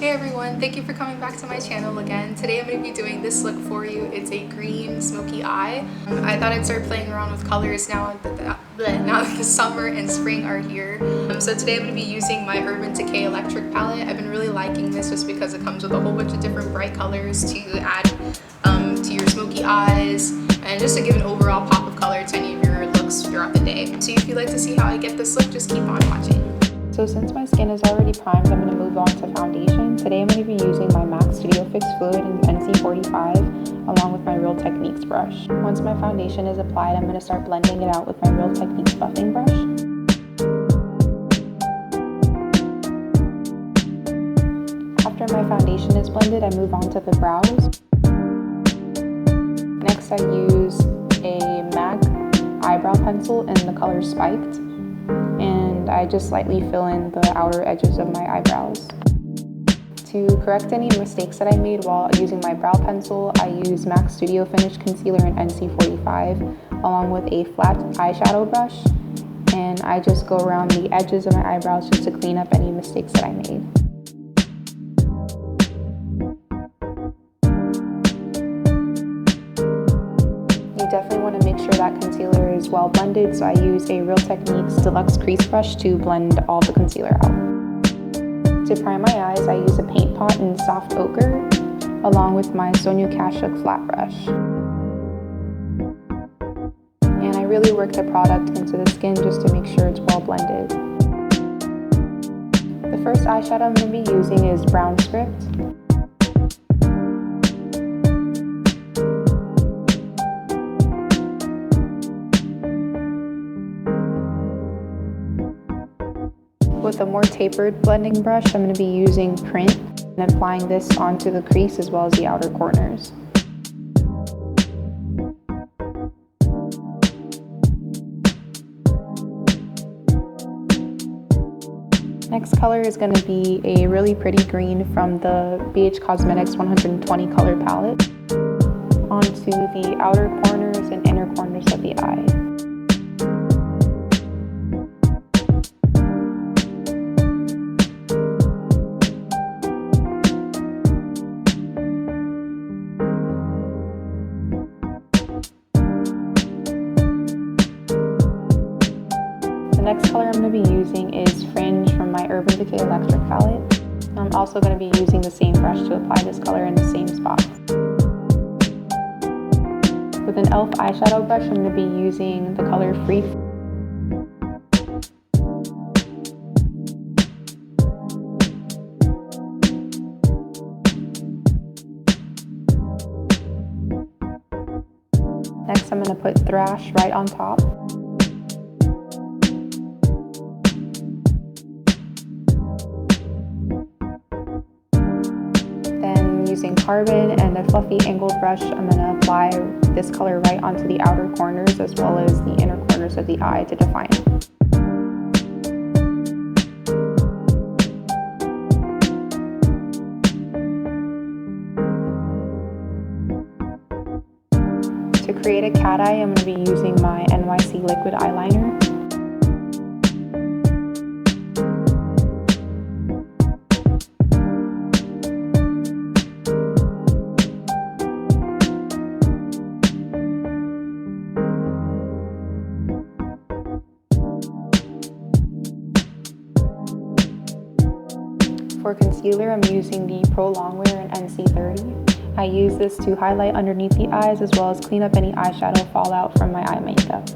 Hey everyone, thank you for coming back to my channel again. Today I'm going to be doing this look for you. It's a green smoky eye. I thought I'd start playing around with colors now that the summer and spring are here. So today I'm going to be using my Urban Decay electric palette. I've been really liking this just because it comes with a whole bunch of different bright colors to add to your smoky eyes and just to give an overall pop of color to any of your looks throughout the day. So if you'd like to see how I get this look, just keep on watching. So since my skin is already primed, I'm going to move on to foundation. Today I'm going to be using my MAC Studio Fix Fluid in NC45 along with my Real Techniques brush. Once my foundation is applied, I'm going to start blending it out with my Real Techniques buffing brush. After my foundation is blended, I move on to the brows. Next I use a MAC eyebrow pencil in the color Spiked. And I just slightly fill in the outer edges of my eyebrows. To correct any mistakes that I made while using my brow pencil, I use MAC Studio Finish Concealer in NC45 along with a flat eyeshadow brush, and I just go around the edges of my eyebrows just to clean up any mistakes that I made. You definitely want to make sure that concealer is well blended, so I use a Real Techniques Deluxe Crease Brush to blend all the concealer out. To prime my eyes, I use a paint pot in soft ochre along with my Sonia Kashuk flat brush. And I really work the product into the skin just to make sure it's well blended. The first eyeshadow I'm going to be using is Brown Script. With a more tapered blending brush, I'm going to be using Print and applying this onto the crease as well as the outer corners. Next color is going to be a really pretty green from the BH Cosmetics 120 color palette onto the outer corners and inner corners of the eye. The next color I'm going to be using is Fringe from my Urban Decay Electric palette. I'm also going to be using the same brush to apply this color in the same spots. With an e.l.f. eyeshadow brush, I'm going to be using the color Free. Next, I'm going to put Thrash right on top. Using Carbon and a fluffy angled brush, I'm going to apply this color right onto the outer corners as well as the inner corners of the eye to define it. To create a cat eye, I'm going to be using my NYC liquid eyeliner. For concealer, I'm using the Pro Longwear in NC30. I use this to highlight underneath the eyes as well as clean up any eyeshadow fallout from my eye makeup.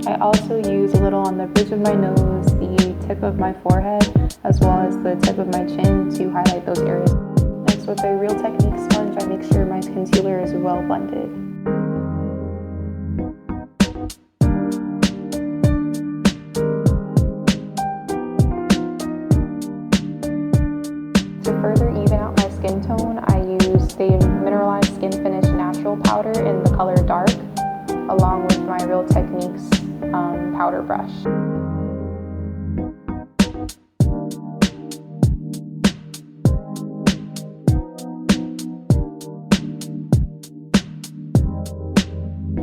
I also use a little on the bridge of my nose, the tip of my forehead, as well as the tip of my chin to highlight those areas. Next, with a Real Techniques sponge, I make sure my concealer is well blended. To further even out my skin tone, I use the Mineralized Skin Finish Natural Powder in the color Dark, along with my Real Techniques powder brush.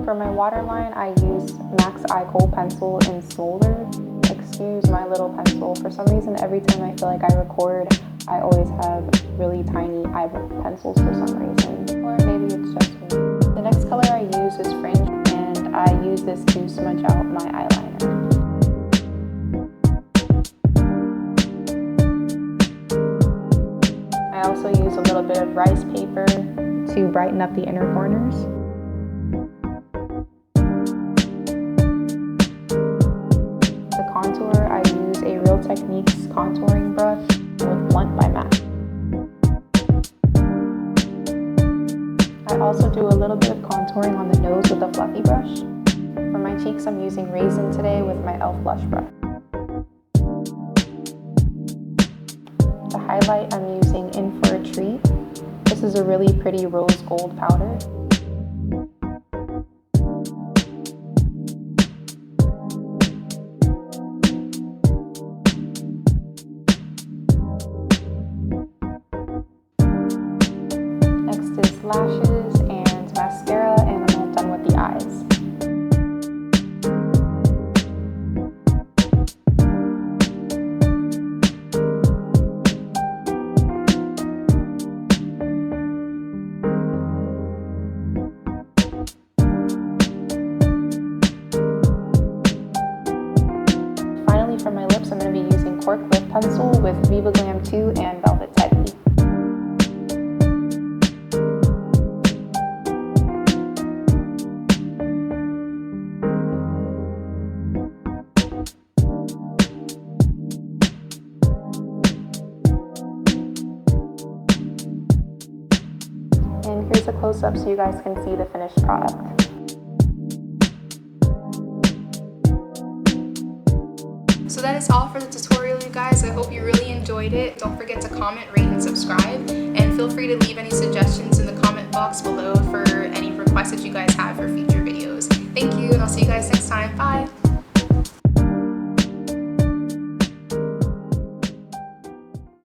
For my waterline, I use Max Eye Kohl pencil in Smolder. Excuse my little pencil. For some reason, every time I feel like I record, I always have really tiny eyebrow pencils for some reason. Or maybe it's just me. The next color I use is Fringe, and I use this to smudge out my eyeliner. I also use a little bit of rice paper to brighten up the inner corners. The contour, I use a Real Techniques contouring brush with Blunt by MAC. I also do a little bit of contouring on the nose with a fluffy brush. For my cheeks, I'm using Raisin today with my e.l.f. blush brush. To highlight, I'm using In For A Treat. This is a really pretty rose gold powder. Next is lashes and mascara, and I'm all done with the eyes. Finally, for my lips, I'm going to be using Cork Lip Pencil with Viva Glam 2 and Velvet Teddy. And here's a close-up so you guys can see the finished product. So that is all for the tutorial, you guys. I hope you really enjoyed it. Don't forget to comment, rate, and subscribe. And feel free to leave any suggestions in the comment box below for any requests that you guys have for future videos. Thank you, and I'll see you guys next time. Bye!